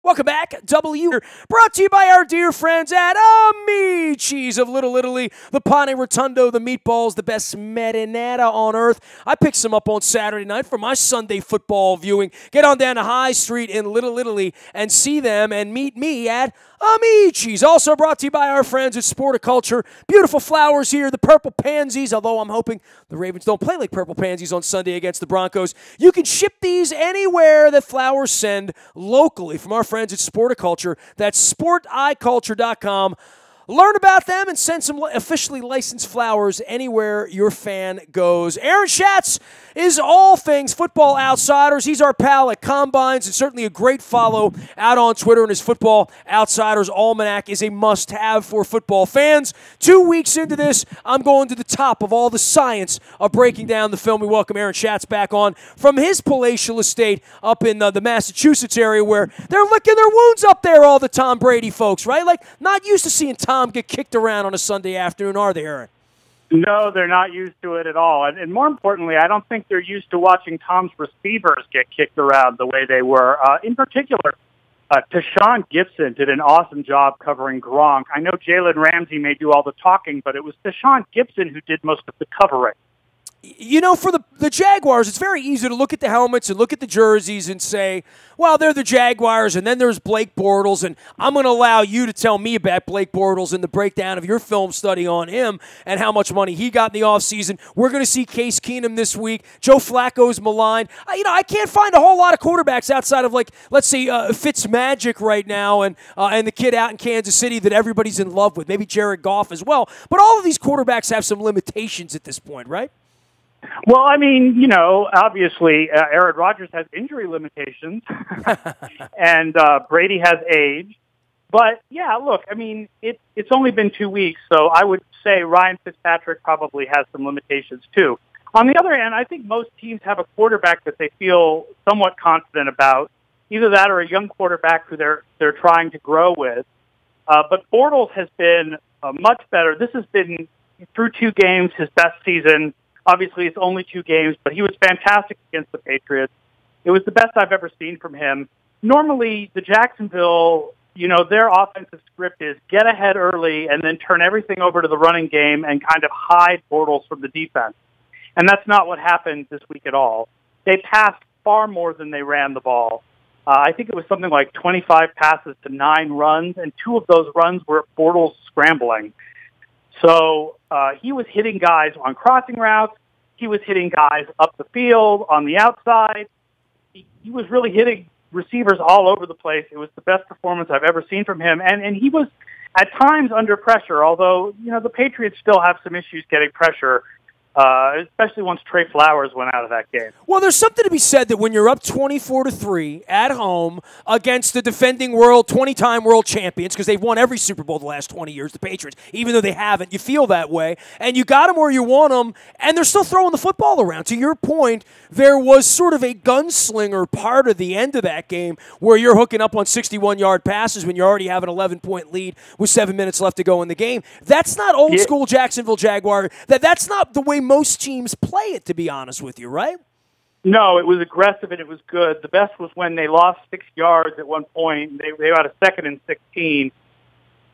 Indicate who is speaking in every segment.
Speaker 1: Welcome back, brought to you by our dear friends at Amici's of Little Italy, the pane rotundo, the meatballs, the best marinara on earth. I picked some up on Saturday night for my Sunday football viewing. Get on down to High Street in Little Italy and see them and meet me at Amici's. Also brought to you by our friends at Sporticulture. Beautiful flowers here, the purple pansies, although I'm hoping the Ravens don't play like purple pansies on Sunday against the Broncos. You can ship these anywhere that flowers send locally from our friends at Sporticulture. That's sporticulture.com. Learn about them and send some officially licensed flowers anywhere your fan goes. Aaron Schatz is all things Football Outsiders. He's our pal at Combines and certainly a great follow out on Twitter, and his Football Outsiders Almanac is a must-have for football fans. 2 weeks into this, I'm going to the top of all the science of breaking down the film. We welcome Aaron Schatz back on from his palatial estate up in the Massachusetts area, where they're licking their wounds up there, all the Tom Brady folks, right? Like, not used to seeing Tom get kicked around on a Sunday afternoon, are they, Aaron?
Speaker 2: No, they're not used to it at all. And more importantly, I don't think they're used to watching Tom's receivers get kicked around the way they were. In particular, Tashawn Gibson did an awesome job covering Gronk. I know Jalen Ramsey may do all the talking, but it was Tashawn Gibson who did most of the covering.
Speaker 1: You know, for the Jaguars, it's very easy to look at the helmets and look at the jerseys and say, well, they're the Jaguars, and then there's Blake Bortles, and I'm going to allow you to tell me about Blake Bortles and the breakdown of your film study on him and how much money he got in the offseason. We're going to see Case Keenum this week. Joe Flacco's maligned. I can't find a whole lot of quarterbacks outside of, like, let's say, Fitzmagic right now and the kid out in Kansas City that everybody's in love with, maybe Jared Goff as well. But all of these quarterbacks have some limitations at this point, right?
Speaker 2: Well, I mean, obviously Aaron Rodgers has injury limitations and Brady has age. But, yeah, look, I mean, it's only been 2 weeks, so I would say Ryan Fitzpatrick probably has some limitations too. On the other hand, I think most teams have a quarterback that they feel somewhat confident about, either that or a young quarterback who they're trying to grow with. But Bortles has been much better. This has been, through 2 games, his best season. Obviously, it's only 2 games, but he was fantastic against the Patriots. It was the best I've ever seen from him. Normally, the Jacksonville, their offensive script is get ahead early and then turn everything over to the running game and kind of hide Bortles from the defense. And that's not what happened this week at all. They passed far more than they ran the ball. I think it was something like 25 passes to 9 runs, and 2 of those runs were Bortles scrambling. So he was hitting guys on crossing routes. He was hitting guys up the field, on the outside. He was really hitting receivers all over the place. It was the best performance I've ever seen from him. And he was at times under pressure, although, the Patriots still have some issues getting pressure, especially once Trey Flowers went out of that game.
Speaker 1: Well, there's something to be said that when you're up 24-3 at home against the defending 20-time world champions, because they've won every Super Bowl the last 20 years, the Patriots, even though they haven't, you feel that way, and you got them where you want them, and they're still throwing the football around. To your point, there was sort of a gunslinger part of the end of that game where you're hooking up on 61-yard passes when you already have an 11-point lead with 7 minutes left to go in the game. That's not old-school Jacksonville Jaguar. That's not the way most teams play it, to be honest with you, right?
Speaker 2: No, it was aggressive and it was good. The best was when they lost 6 yards at one point. They had a 2nd and 16.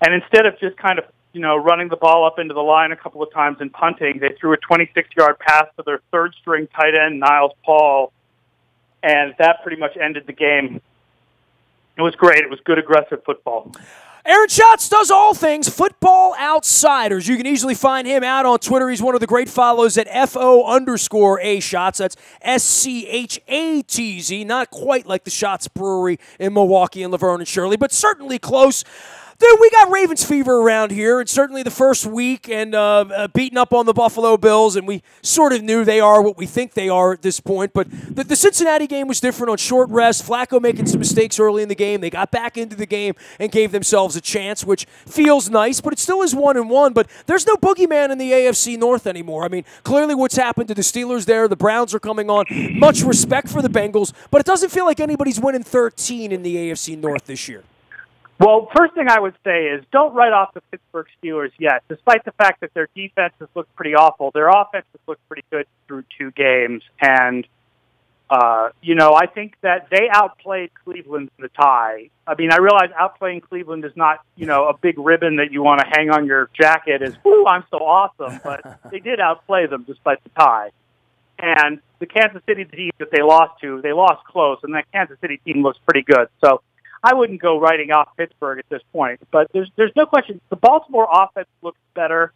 Speaker 2: And instead of just kind of, running the ball up into the line a couple of times and punting, they threw a 26-yard pass to their 3rd-string tight end, Niles Paul. And that pretty much ended the game. It was great. It was good, aggressive football.
Speaker 1: Aaron Schatz does all things Football Outsiders. You can easily find him out on Twitter. He's one of the great follows at FO_A Shots. That's SCHATZ. Not quite like the Shots Brewery in Milwaukee and Laverne and Shirley, but certainly close. Dude, we got Ravens fever around here, and certainly the first week and beating up on the Buffalo Bills, and we sort of knew they are what we think they are at this point. But the Cincinnati game was different on short rest. Flacco making some mistakes early in the game. They got back into the game and gave themselves a chance, which feels nice, but it still is 1-1. But there's no boogeyman in the AFC North anymore. I mean, clearly what's happened to the Steelers there, the Browns are coming on. Much respect for the Bengals, but it doesn't feel like anybody's winning 13 in the AFC North this year.
Speaker 2: Well, first thing I would say is don't write off the Pittsburgh Steelers yet. Despite the fact that their defenses look pretty awful, their offenses look pretty good through 2 games. And I think that they outplayed Cleveland in the tie. I mean, I realize outplaying Cleveland is not, a big ribbon that you want to hang on your jacket as, "Ooh, I'm so awesome," but they did outplay them despite the tie. And the Kansas City team that they lost to, they lost close, and that Kansas City team looks pretty good. So I wouldn't go writing off Pittsburgh at this point. But there's no question. The Baltimore offense looks better.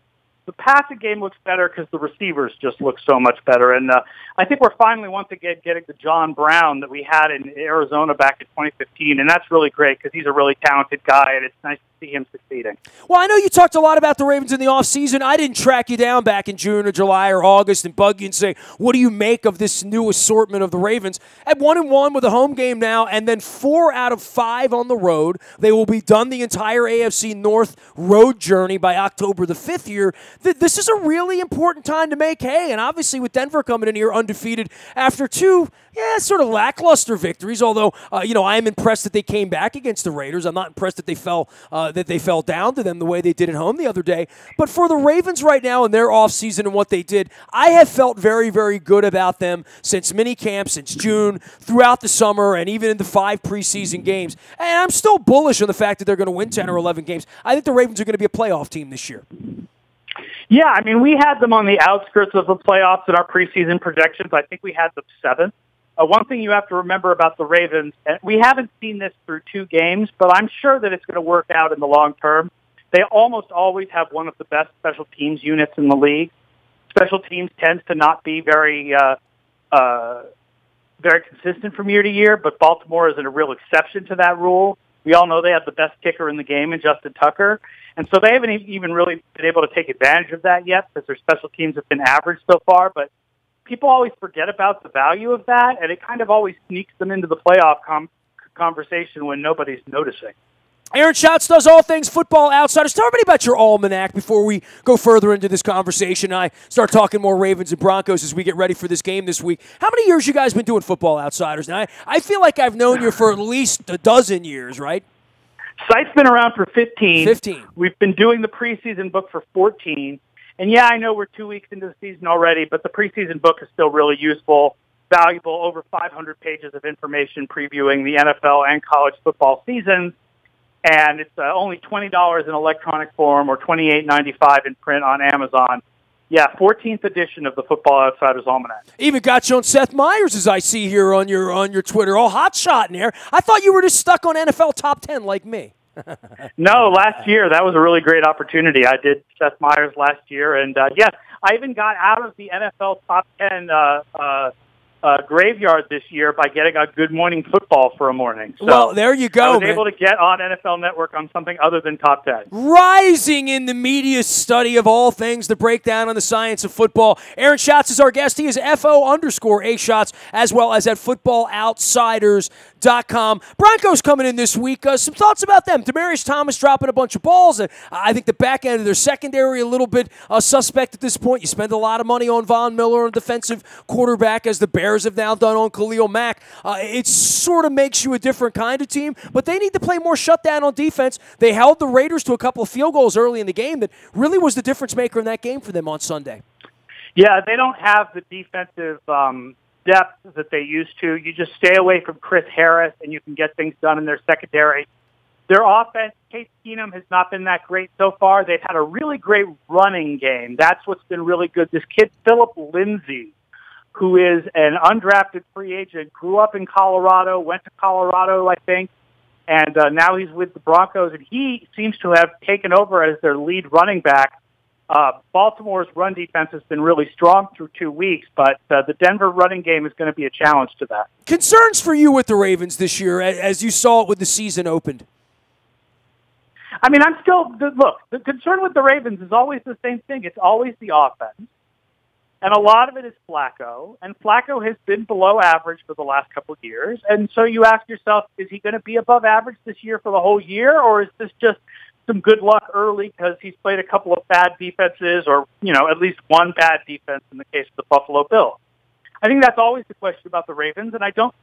Speaker 2: The passing game looks better because the receivers just look so much better. And I think we're finally once again getting the John Brown that we had in Arizona back in 2015. And that's really great because he's a really talented guy, and it's nice to see him succeeding.
Speaker 1: Well, I know you talked a lot about the Ravens in the offseason. I didn't track you down back in June or July or August and bug you and say, what do you make of this new assortment of the Ravens? At 1-1 with a home game now, and then 4 out of 5 on the road. They will be done the entire AFC North road journey by October the 5th here. This is a really important time to make hay, and obviously with Denver coming in here undefeated after 2, sort of lackluster victories, although, I am impressed that they came back against the Raiders. I'm not impressed that they fell down to them the way they did at home the other day. But for the Ravens right now in their offseason and what they did, I have felt very, very good about them since minicamp, since June, throughout the summer, and even in the 5 preseason games. And I'm still bullish on the fact that they're going to win 10 or 11 games. I think the Ravens are going to be a playoff team this year.
Speaker 2: Yeah, I mean, we had them on the outskirts of the playoffs in our preseason projections. I think we had them 7th. One thing you have to remember about the Ravens, and we haven't seen this through 2 games, but I'm sure that it's going to work out in the long term. They almost always have one of the best special teams units in the league. Special teams tends to not be very consistent from year to year, but Baltimore is a real exception to that rule. We all know they have the best kicker in the game in Justin Tucker. And so they haven't even really been able to take advantage of that yet because their special teams have been average so far. But people always forget about the value of that, and it kind of always sneaks them into the playoff conversation when nobody's noticing.
Speaker 1: Aaron Schatz does all things Football Outsiders. Tell everybody about your almanac before we go further into this conversation. I start talking more Ravens and Broncos as we get ready for this game this week. How many years you guys been doing Football Outsiders? Now, I feel like I've known you for at least a dozen years, right?
Speaker 2: Site's been around for 15.
Speaker 1: 15. We've
Speaker 2: been doing the preseason book for 14. And, yeah, I know we're 2 weeks into the season already, but the preseason book is still really useful, valuable, over 500 pages of information previewing the NFL and college football seasons. And it's only $20 in electronic form or $28.95 in print on Amazon. Yeah, 14th edition of the Football Outsiders Almanac.
Speaker 1: Even got you on Seth Meyers, as I see here on your Twitter. All hot shot in there. I thought you were just stuck on NFL top 10 like me.
Speaker 2: No, last year, that was a really great opportunity. I did Seth Meyers last year, and yes, I even got out of the NFL top 10 graveyard this year by getting a Good Morning Football for a morning. So
Speaker 1: well, there you go,
Speaker 2: I was able to get on NFL Network on something other than top 10.
Speaker 1: Rising in the media study of all things, the breakdown on the science of football. Aaron Schatz is our guest. He is FO_A Shots, as well as at FootballOutsiders.com. Broncos coming in this week. Some thoughts about them. Demaryius Thomas dropping a bunch of balls. I think the back end of their secondary a little bit suspect at this point. You spend a lot of money on Von Miller, a defensive quarterback, as the Bears have now done on Khalil Mack. It sort of makes you a different kind of team, but they need to play more shutdown on defense. They held the Raiders to a couple of field goals early in the game that really was the difference maker in that game for them on Sunday.
Speaker 2: Yeah, they don't have the defensive depth that they used to. You just stay away from Chris Harris, and you can get things done in their secondary. Their offense, Case Keenum, has not been that great so far. They've had a really great running game. That's what's been really good. This kid, Phillip Lindsay, who is an undrafted free agent, grew up in Colorado, went to Colorado, I think, and now he's with the Broncos, and he seems to have taken over as their lead running back. Baltimore's run defense has been really strong through 2 weeks, but the Denver running game is going to be a challenge to that.
Speaker 1: Concerns for you with the Ravens this year, as you saw it when the season opened?
Speaker 2: I mean, the concern with the Ravens is always the same thing. It's always the offense. And a lot of it is Flacco, and Flacco has been below average for the last couple of years. And so you ask yourself, is he going to be above average this year for the whole year, or is this just some good luck early because he's played a couple of bad defenses or, at least one bad defense in the case of the Buffalo Bills? I think that's always the question about the Ravens, and I don't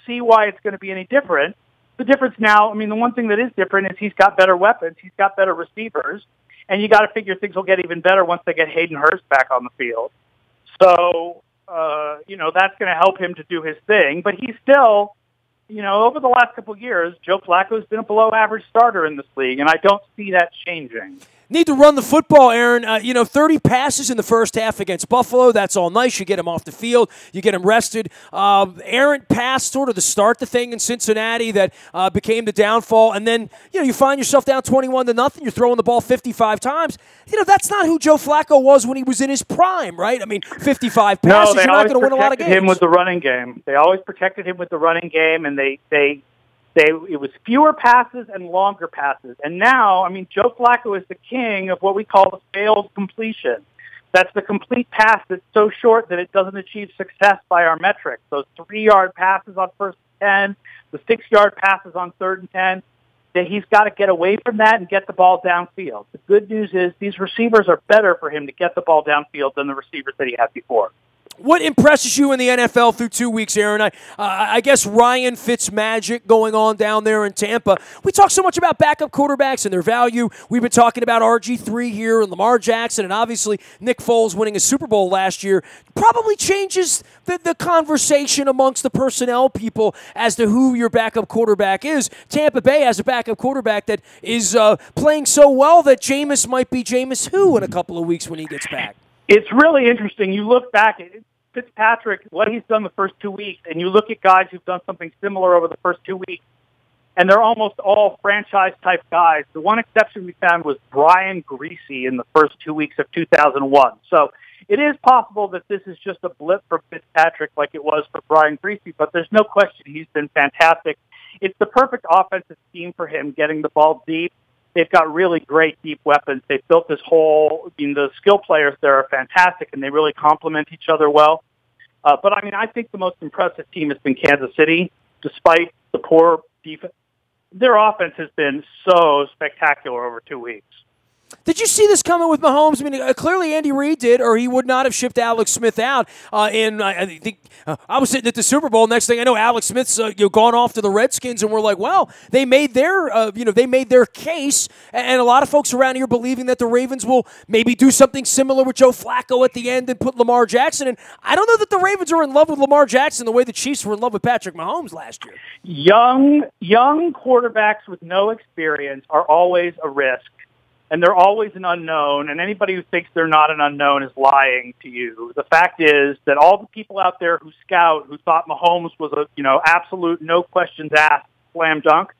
Speaker 2: see why it's going to be any different. The difference now, the one thing that is different is he's got better weapons, he's got better receivers, and you got to figure things will get even better once they get Hayden Hurst back on the field. So that's going to help him to do his thing. But he's still, over the last couple of years, Joe Flacco's been a below-average starter in this league, and I don't see that changing.
Speaker 1: Need to run the football, Aaron. 30 passes in the first half against Buffalo. That's all nice. You get him off the field. You get him rested. Errant pass sort of to start the thing in Cincinnati that became the downfall. And then, you find yourself down 21-0. You're throwing the ball 55 times. That's not who Joe Flacco was when he was in his prime, right? 55 passes, you're not going to win a lot of games.
Speaker 2: They always protected him with the running game. They always protected him with the running game, and it was fewer passes and longer passes. And now, Joe Flacco is the king of what we call the failed completion. That's the complete pass that's so short that it doesn't achieve success by our metrics. Those 3-yard passes on 1st and 10, the 6-yard passes on 3rd and 10, that he's got to get away from that and get the ball downfield. The good news is these receivers are better for him to get the ball downfield than the receivers that he had before.
Speaker 1: What impresses you in the NFL through 2 weeks, Aaron? I guess Ryan Fitzmagic going on down there in Tampa. We talk so much about backup quarterbacks and their value. We've been talking about RG3 here and Lamar Jackson, and obviously Nick Foles winning a Super Bowl last year probably changes the conversation amongst the personnel people as to who your backup quarterback is. Tampa Bay has a backup quarterback that is playing so well that Jameis might be Jameis who in a couple of weeks when he gets back.
Speaker 2: It's really interesting. You look back at Fitzpatrick, what he's done the first 2 weeks, and you look at guys who've done something similar over the first 2 weeks, and they're almost all franchise-type guys. The one exception we found was Brian Greasy in the first 2 weeks of 2001. So it is possible that this is just a blip for Fitzpatrick like it was for Brian Greasy, but there's no question he's been fantastic. It's the perfect offensive scheme for him, getting the ball deep. They've got really great deep weapons. They've built this whole, the skill players there are fantastic, and they really complement each other well. But I think the most impressive team has been Kansas City, despite the poor defense. Their offense has been so spectacular over 2 weeks.
Speaker 1: Did you see this coming with Mahomes? Clearly Andy Reid did, or he would not have shipped Alex Smith out. I think I was sitting at the Super Bowl. Next thing I know, Alex Smith's gone off to the Redskins, and we're like, well, they made their case, and a lot of folks around here believing that the Ravens will maybe do something similar with Joe Flacco at the end and put Lamar Jackson in. I don't know that the Ravens are in love with Lamar Jackson the way the Chiefs were in love with Patrick Mahomes last year.
Speaker 2: Young quarterbacks with no experience are always a risk. And they're always an unknown, and anybody who thinks they're not an unknown is lying to you. The fact is that all the people out there who scout, who thought Mahomes was a, absolute, no questions asked, slam dunk,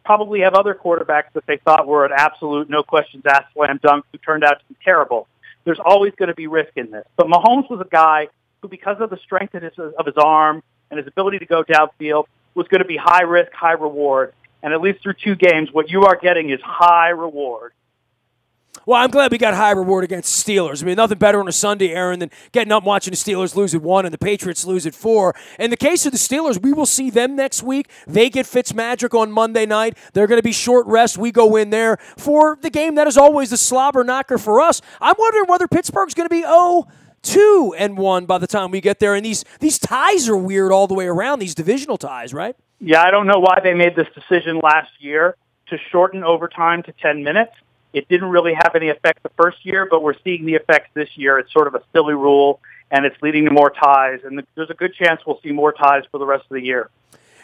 Speaker 2: probably have other quarterbacks that they thought were an absolute, no questions asked, slam dunk, who turned out to be terrible. There's always going to be risk in this. But Mahomes was a guy who, because of the strength of his arm and his ability to go downfield, was going to be high risk, high reward. And at least through 2 games, what you are getting is high reward.
Speaker 1: Well, I'm glad we got high reward against the Steelers. Nothing better on a Sunday, Aaron, than getting up and watching the Steelers lose at 1 and the Patriots lose at 4. In the case of the Steelers, we will see them next week. They get Fitzmagic on Monday night. They're going to be short rest. We go in there for the game that is always the slobber knocker for us. I'm wondering whether Pittsburgh's going to be 2-1 by the time we get there. And these ties are weird all the way around, these divisional ties, right?
Speaker 2: Yeah, I don't know why they made this decision last year to shorten overtime to 10 minutes. It didn't really have any effect the first year, but we're seeing the effects this year. It's sort of a silly rule, and it's leading to more ties. And there's a good chance we'll see more ties for the rest of the year.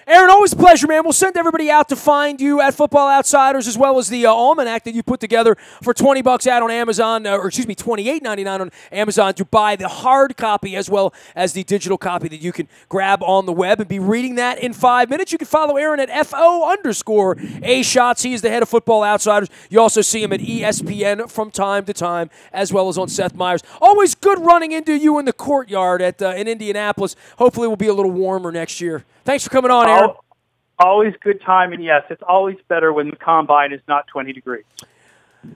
Speaker 1: Aaron, always a pleasure, man. We'll send everybody out to find you at Football Outsiders, as well as the almanac that you put together for $20 out on Amazon, $28.99 on Amazon to buy the hard copy as well as the digital copy that you can grab on the web and be reading that in 5 minutes. You can follow Aaron at FO_A-Shots. He is the head of Football Outsiders. You also see him at ESPN from time to time, as well as on Seth Meyers. Always good running into you in the courtyard in Indianapolis. Hopefully it will be a little warmer next year. Thanks for coming on, Aaron.
Speaker 2: Always good time, and yes, it's always better when the combine is not 20 degrees.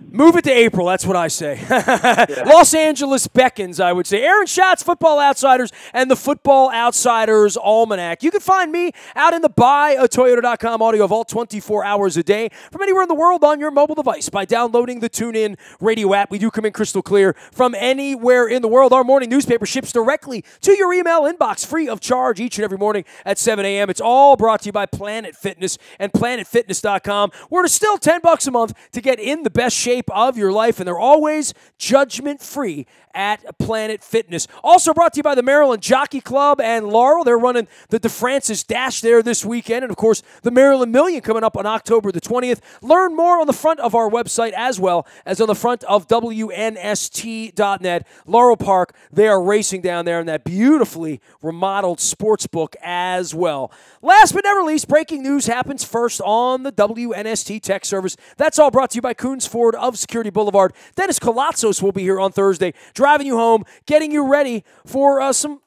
Speaker 1: Move it to April, that's what I say. Yeah. Los Angeles beckons, I would say. Aaron Schatz, Football Outsiders, and the Football Outsiders Almanac. You can find me out in the buyatoyota.com audio vault 24 hours a day from anywhere in the world on your mobile device by downloading the TuneIn radio app. We do come in crystal clear from anywhere in the world. Our morning newspaper ships directly to your email inbox free of charge each and every morning at 7 a.m. It's all brought to you by Planet Fitness and PlanetFitness.com, where it's still $10 a month to get in the best shape of your life, and they're always judgment-free at Planet Fitness. Also brought to you by the Maryland Jockey Club and Laurel. They're running the DeFrancis Dash there this weekend, and of course, the Maryland Million coming up on October the 20th. Learn more on the front of our website as well as on the front of WNST.net. Laurel Park, they are racing down there in that beautifully remodeled sports book as well. Last but never least, breaking news happens first on the WNST Tech Service. That's all brought to you by Coons Ford of Security Boulevard. Dennis Colatzos will be here on Thursday, driving you home, getting you ready for some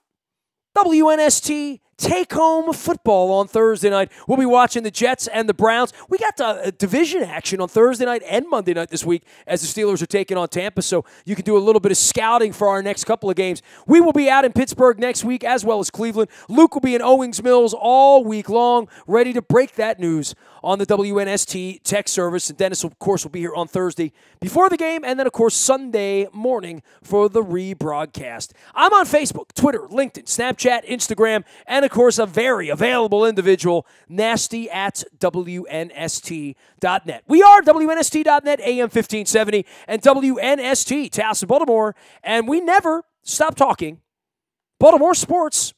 Speaker 1: WNST take-home football on Thursday night. We'll be watching the Jets and the Browns. We got division action on Thursday night and Monday night this week as the Steelers are taking on Tampa, so you can do a little bit of scouting for our next couple of games. We will be out in Pittsburgh next week as well as Cleveland. Luke will be in Owings Mills all week long, ready to break that news on the WNST Tech Service. And Dennis, of course, will be here on Thursday before the game, and then, of course, Sunday morning for the rebroadcast. I'm on Facebook, Twitter, LinkedIn, Snapchat, Instagram, and, of course, a very available individual, Nasty at WNST.net. We are WNST.net, AM 1570, and WNST, Towson, Baltimore, and we never stop talking Baltimore sports.